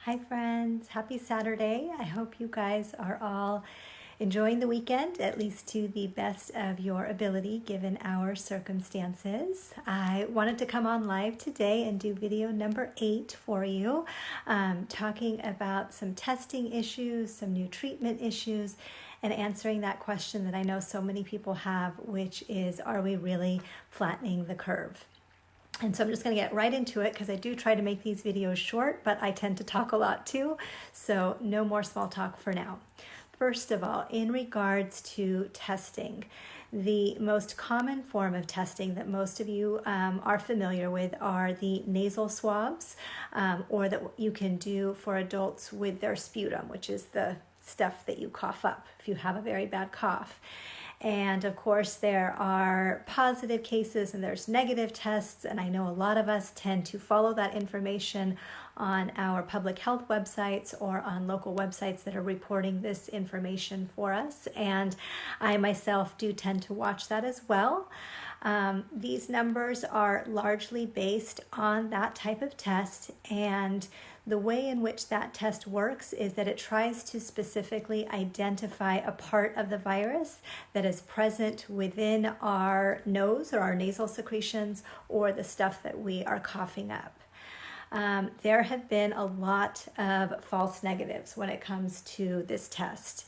Hi friends, happy Saturday. I hope you guys are all enjoying the weekend, at least to the best of your ability given our circumstances. I wanted to come on live today and do video number 8 for you, talking about some testing issues, some new treatment issues, and answering that question that I know so many people have, which is, are we really flattening the curve? And so I'm just going to get right into it because I do try to make these videos short, but I tend to talk a lot too. So no more small talk for now. First of all, in regards to testing, the most common form of testing that most of you are familiar with are the nasal swabs, or that you can do for adults with their sputum, which is the stuff that you cough up if you have a very bad cough. And of course, there are positive cases and there's negative tests. And I know a lot of us tend to follow that information on our public health websites or on local websites that are reporting this information for us. And I myself do tend to watch that as well. These numbers are largely based on that type of test, and the way in which that test works is that it tries to specifically identify a part of the virus that is present within our nose or our nasal secretions or the stuff that we are coughing up. There have been a lot of false negatives when it comes to this test.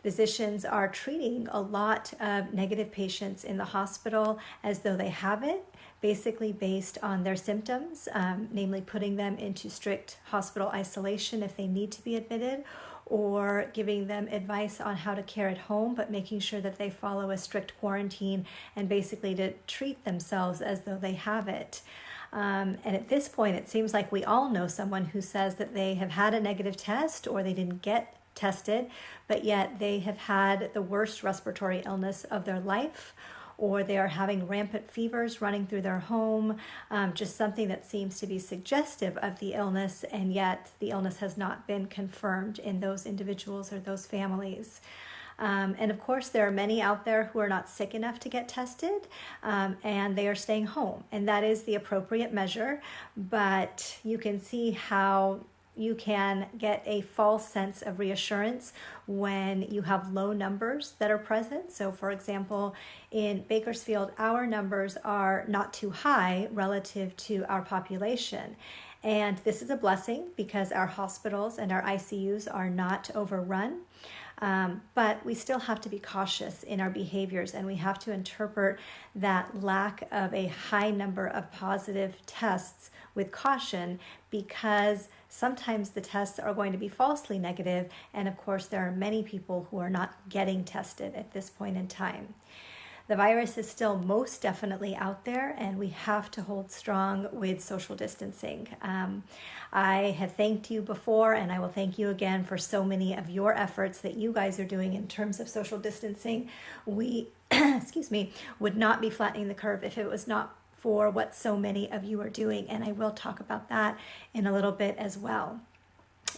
Physicians are treating a lot of negative patients in the hospital as though they have it, basically based on their symptoms, namely putting them into strict hospital isolation if they need to be admitted, or giving them advice on how to care at home, but making sure that they follow a strict quarantine and basically to treat themselves as though they have it. And at this point, it seems like we all know someone who says that they have had a negative test or they didn't get tested, but yet they have had the worst respiratory illness of their life, or they are having rampant fevers running through their home, just something that seems to be suggestive of the illness, and yet the illness has not been confirmed in those individuals or those families. And of course, there are many out there who are not sick enough to get tested, and they are staying home, and that is the appropriate measure, but you can see how you can get a false sense of reassurance when you have low numbers that are present. So for example, in Bakersfield, our numbers are not too high relative to our population. And this is a blessing because our hospitals and our ICUs are not overrun. But we still have to be cautious in our behaviors, and we have to interpret that lack of a high number of positive tests with caution, because sometimes the tests are going to be falsely negative, and of course there are many people who are not getting tested at this point in time. The virus is still most definitely out there, and we have to hold strong with social distancing. I have thanked you before, and I will thank you again for so many of your efforts that you guys are doing in terms of social distancing. We, excuse me, would not be flattening the curve if it was not for what so many of you are doing, and I will talk about that in a little bit as well.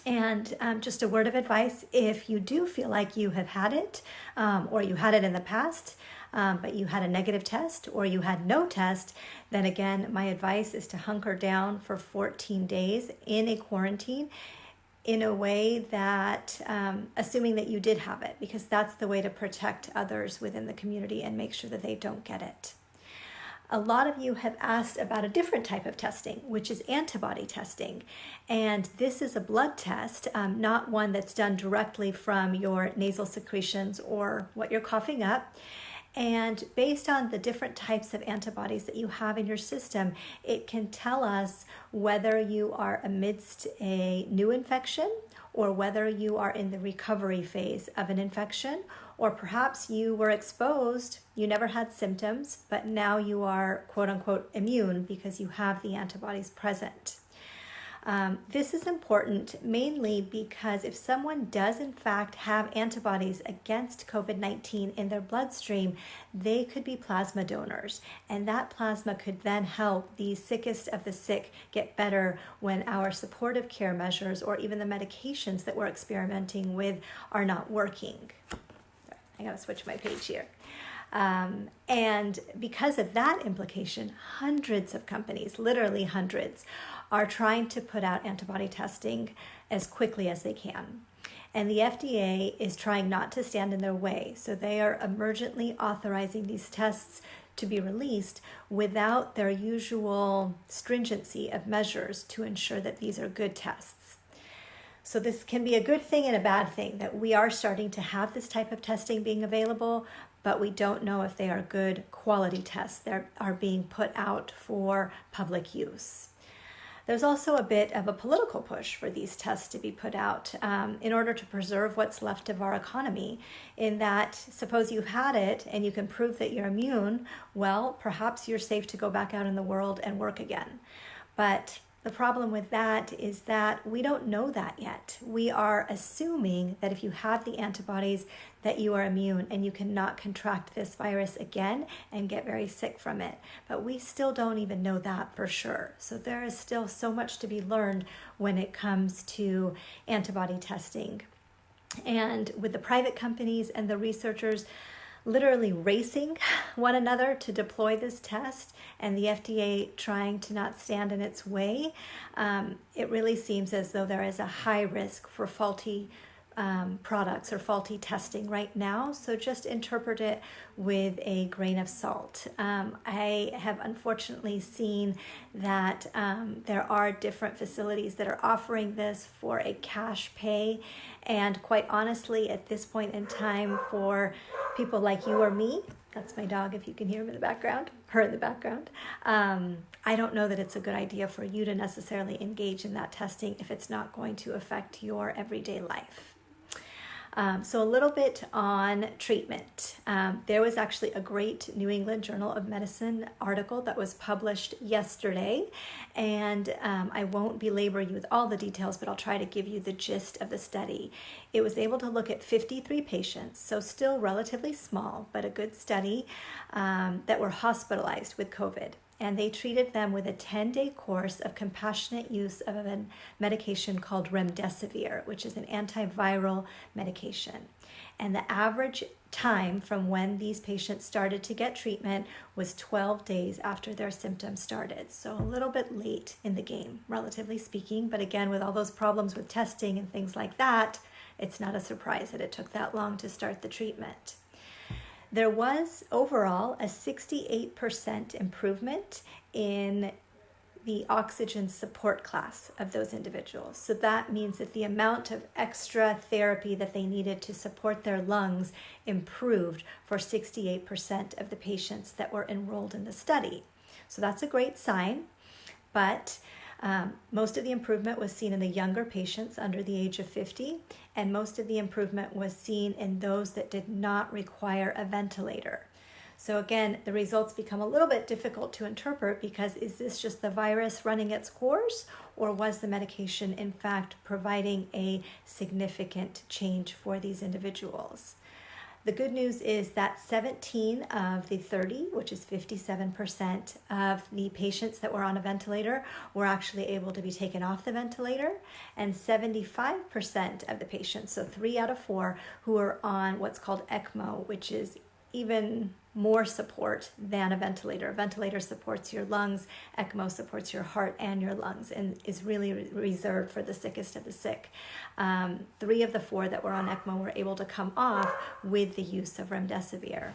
And just a word of advice, if you do feel like you have had it, or you had it in the past, but you had a negative test or you had no test, then again, my advice is to hunker down for 14 days in a quarantine in a way that, assuming that you did have it, because that's the way to protect others within the community and make sure that they don't get it. A lot of you have asked about a different type of testing, which is antibody testing. And this is a blood test, not one that's done directly from your nasal secretions or what you're coughing up. And based on the different types of antibodies that you have in your system, it can tell us whether you are amidst a new infection or whether you are in the recovery phase of an infection, or perhaps you were exposed, you never had symptoms, but now you are quote unquote immune because you have the antibodies present. This is important mainly because if someone does in fact have antibodies against COVID-19 in their bloodstream, they could be plasma donors, and that plasma could then help the sickest of the sick get better when our supportive care measures or even the medications that we're experimenting with are not working. I gotta switch my page here. And because of that implication, hundreds of companies, literally hundreds, are trying to put out antibody testing as quickly as they can. And the FDA is trying not to stand in their way. So they are emergently authorizing these tests to be released without their usual stringency of measures to ensure that these are good tests. So this can be a good thing and a bad thing, that we are starting to have this type of testing being available, but we don't know if they are good quality tests that are being put out for public use. There's also a bit of a political push for these tests to be put out in order to preserve what's left of our economy, in that suppose you've had it and you can prove that you're immune, well, perhaps you're safe to go back out in the world and work again. But the problem with that is that we don't know that yet. We are assuming that if you have the antibodies that you are immune and you cannot contract this virus again and get very sick from it. But we still don't even know that for sure. So there is still so much to be learned when it comes to antibody testing. And with the private companies and the researchers literally racing one another to deploy this test, and the FDA trying to not stand in its way, it really seems as though there is a high risk for faulty products or faulty testing right now. So just interpret it with a grain of salt. I have unfortunately seen that there are different facilities that are offering this for a cash pay. And quite honestly, at this point in time, for people like you or me, that's my dog if you can hear him in the background, her in the background, I don't know that it's a good idea for you to necessarily engage in that testing if it's not going to affect your everyday life. So a little bit on treatment. There was actually a great New England Journal of Medicine article that was published yesterday, and I won't belabor you with all the details, but I'll try to give you the gist of the study. It was able to look at 53 patients, so still relatively small, but a good study, that were hospitalized with COVID. And they treated them with a 10-day course of compassionate use of a medication called remdesivir, which is an antiviral medication. And the average time from when these patients started to get treatment was 12 days after their symptoms started. So a little bit late in the game, relatively speaking. But again, with all those problems with testing and things like that, it's not a surprise that it took that long to start the treatment. There was overall a 68% improvement in the oxygen support class of those individuals. So that means that the amount of extra therapy that they needed to support their lungs improved for 68% of the patients that were enrolled in the study. So that's a great sign, but most of the improvement was seen in the younger patients under the age of 50, and most of the improvement was seen in those that did not require a ventilator. So again, the results become a little bit difficult to interpret, because is this just the virus running its course, or was the medication in fact providing a significant change for these individuals? The good news is that 17 of the 30, which is 57% of the patients that were on a ventilator, were actually able to be taken off the ventilator, and 75% of the patients, so 3 out of 4, who are on what's called ECMO, which is even more support than a ventilator. A ventilator supports your lungs, ECMO supports your heart and your lungs, and is really reserved for the sickest of the sick. 3 of the 4 that were on ECMO were able to come off with the use of remdesivir.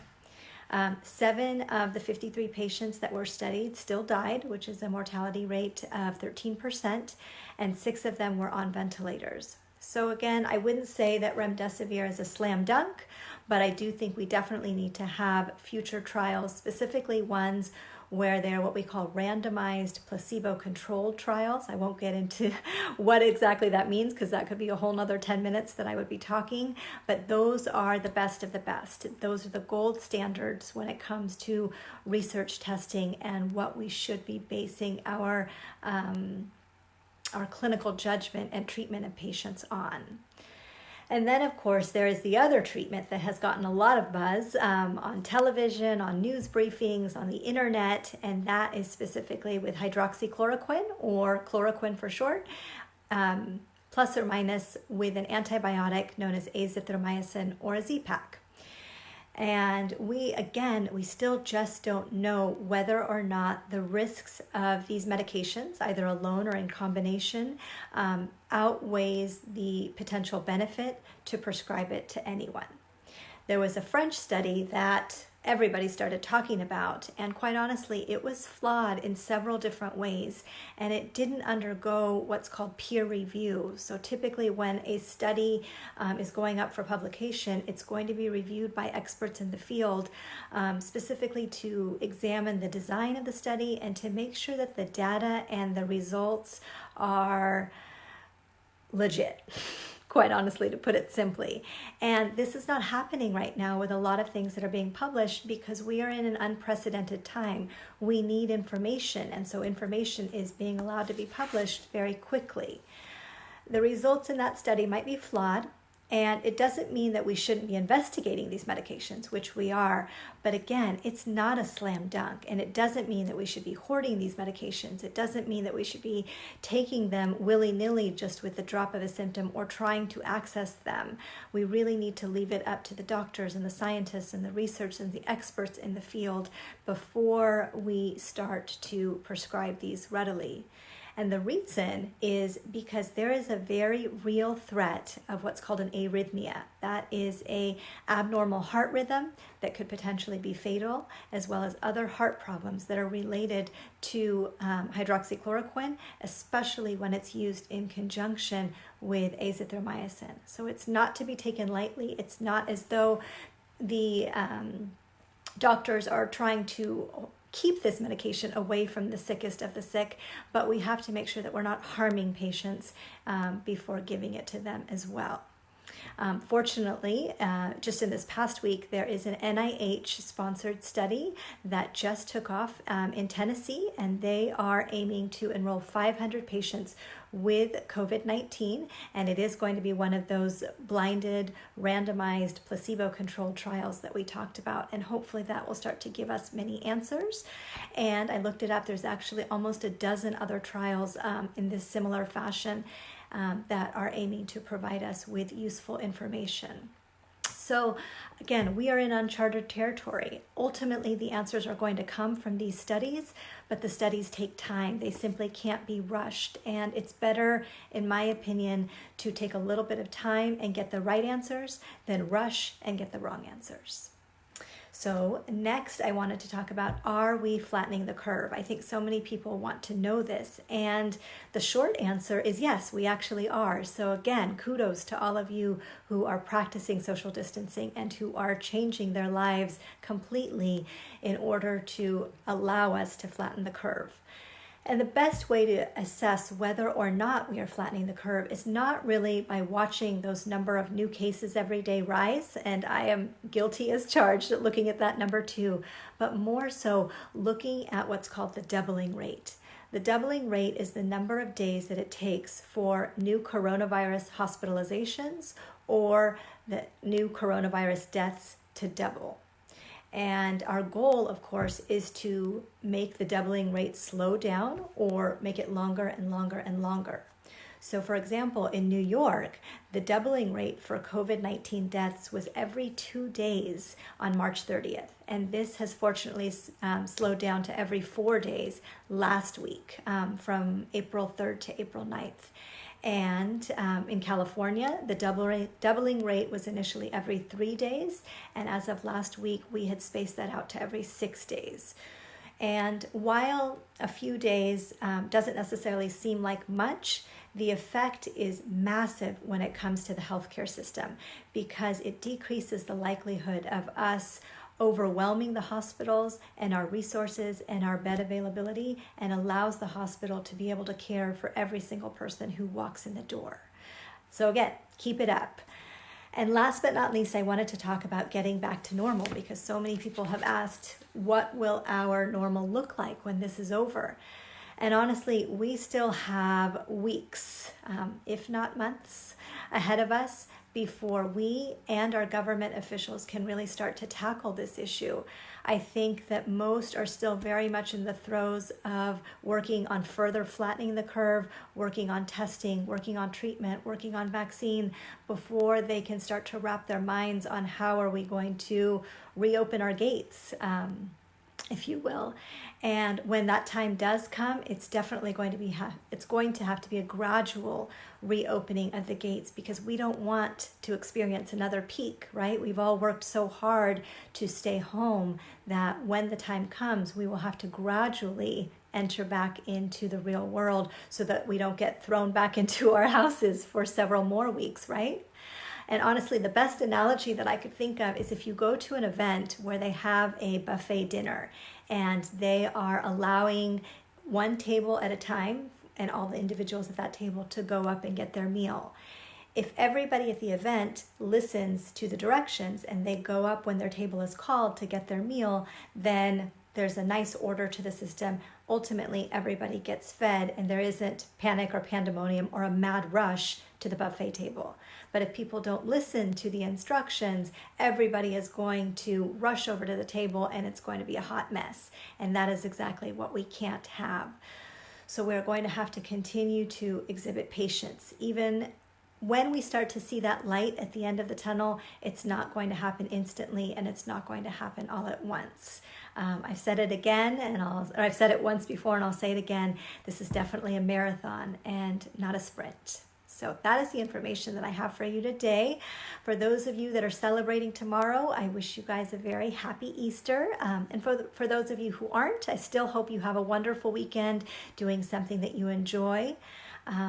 7 of the 53 patients that were studied still died, which is a mortality rate of 13%, and 6 of them were on ventilators. So again, I wouldn't say that remdesivir is a slam dunk, but I do think we definitely need to have future trials, specifically ones where they're what we call randomized placebo-controlled trials. I won't get into what exactly that means, because that could be a whole nother 10 minutes that I would be talking, but those are the best of the best. Those are the gold standards when it comes to research testing and what we should be basing our clinical judgment and treatment of patients on. And then, of course, there is the other treatment that has gotten a lot of buzz on television, on news briefings, on the internet, and that is specifically with hydroxychloroquine, or chloroquine for short, plus or minus with an antibiotic known as azithromycin or a Z-Pak. And we still just don't know whether or not the risks of these medications, either alone or in combination, outweighs the potential benefit to prescribe it to anyone. There was a French study that everybody started talking about, and quite honestly, it was flawed in several different ways, and it didn't undergo what's called peer review. So typically when a study is going up for publication, it's going to be reviewed by experts in the field, specifically to examine the design of the study and to make sure that the data and the results are legit, quite honestly, to put it simply. And this is not happening right now with a lot of things that are being published because we are in an unprecedented time. We need information, and so information is being allowed to be published very quickly. The results in that study might be flawed, and it doesn't mean that we shouldn't be investigating these medications, which we are. But again, it's not a slam dunk, and it doesn't mean that we should be hoarding these medications. It doesn't mean that we should be taking them willy-nilly just with the drop of a symptom or trying to access them. We really need to leave it up to the doctors and the scientists and the research and the experts in the field before we start to prescribe these readily. And the reason is because there is a very real threat of what's called an arrhythmia. That is a abnormal heart rhythm that could potentially be fatal, as well as other heart problems that are related to hydroxychloroquine, especially when it's used in conjunction with azithromycin. So it's not to be taken lightly. It's not as though the doctors are trying to keep this medication away from the sickest of the sick, but we have to make sure that we're not harming patients before giving it to them as well. Fortunately, just in this past week, there is an NIH-sponsored study that just took off in Tennessee, and they are aiming to enroll 500 patients with COVID-19, and it is going to be one of those blinded, randomized, placebo-controlled trials that we talked about, and hopefully that will start to give us many answers. And I looked it up. There's actually almost a dozen other trials in this similar fashion that are aiming to provide us with useful information. So again, we are in uncharted territory. Ultimately, the answers are going to come from these studies, but the studies take time. They simply can't be rushed. And it's better, in my opinion, to take a little bit of time and get the right answers than rush and get the wrong answers. So next, I wanted to talk about, are we flattening the curve? I think so many people want to know this, and the short answer is yes, we actually are. So again, kudos to all of you who are practicing social distancing and who are changing their lives completely in order to allow us to flatten the curve. And the best way to assess whether or not we are flattening the curve is not really by watching those number of new cases every day rise, and I am guilty as charged at looking at that number too, but more so looking at what's called the doubling rate. The doubling rate is the number of days that it takes for new coronavirus hospitalizations or the new coronavirus deaths to double. And our goal, of course, is to make the doubling rate slow down or make it longer and longer and longer. So for example, in New York, the doubling rate for COVID-19 deaths was every 2 days on March 30th. And this has fortunately slowed down to every 4 days last week, from April 3rd to April 9th. And in California, the doubling rate was initially every 3 days. And as of last week, we had spaced that out to every 6 days. And while a few days doesn't necessarily seem like much, the effect is massive when it comes to the healthcare system because it decreases the likelihood of us overwhelming the hospitals and our resources and our bed availability, and allows the hospital to be able to care for every single person who walks in the door. So again, keep it up. And last but not least, I wanted to talk about getting back to normal because so many people have asked, what will our normal look like when this is over? And honestly, we still have weeks, if not months, ahead of us before we and our government officials can really start to tackle this issue. I think that most are still very much in the throes of working on further flattening the curve, working on testing, working on treatment, working on vaccine, before they can start to wrap their minds on how are we going to reopen our gates, if you will. And when that time does come, it's definitely going to be it's going to have to be a gradual reopening of the gates, because we don't want to experience another peak, right? We've all worked so hard to stay home that when the time comes, we will have to gradually enter back into the real world so that we don't get thrown back into our houses for several more weeks, right? And honestly, the best analogy that I could think of is if you go to an event where they have a buffet dinner and they are allowing one table at a time and all the individuals at that table to go up and get their meal. If everybody at the event listens to the directions and they go up when their table is called to get their meal, then there's a nice order to the system. Ultimately, everybody gets fed and there isn't panic or pandemonium or a mad rush to the buffet table. But if people don't listen to the instructions, everybody is going to rush over to the table and it's going to be a hot mess. And that is exactly what we can't have. So we're going to have to continue to exhibit patience. Even when we start to see that light at the end of the tunnel, it's not going to happen instantly and it's not going to happen all at once. I've said it again, I've said it once before and I'll say it again. This is definitely a marathon and not a sprint. So that is the information that I have for you today. For those of you that are celebrating tomorrow, I wish you guys a very happy Easter. And for those of you who aren't, I still hope you have a wonderful weekend doing something that you enjoy.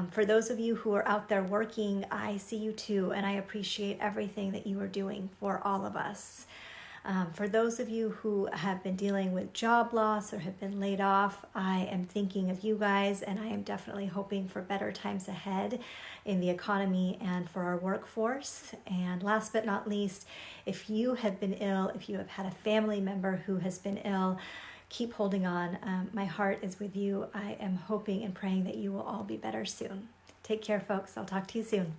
For those of you who are out there working, I see you too, and I appreciate everything that you are doing for all of us. For those of you who have been dealing with job loss or have been laid off, I am thinking of you guys, and I am definitely hoping for better times ahead in the economy and for our workforce. And last but not least, if you have been ill, if you have had a family member who has been ill, keep holding on. My heart is with you. I am hoping and praying that you will all be better soon. Take care, folks. I'll talk to you soon.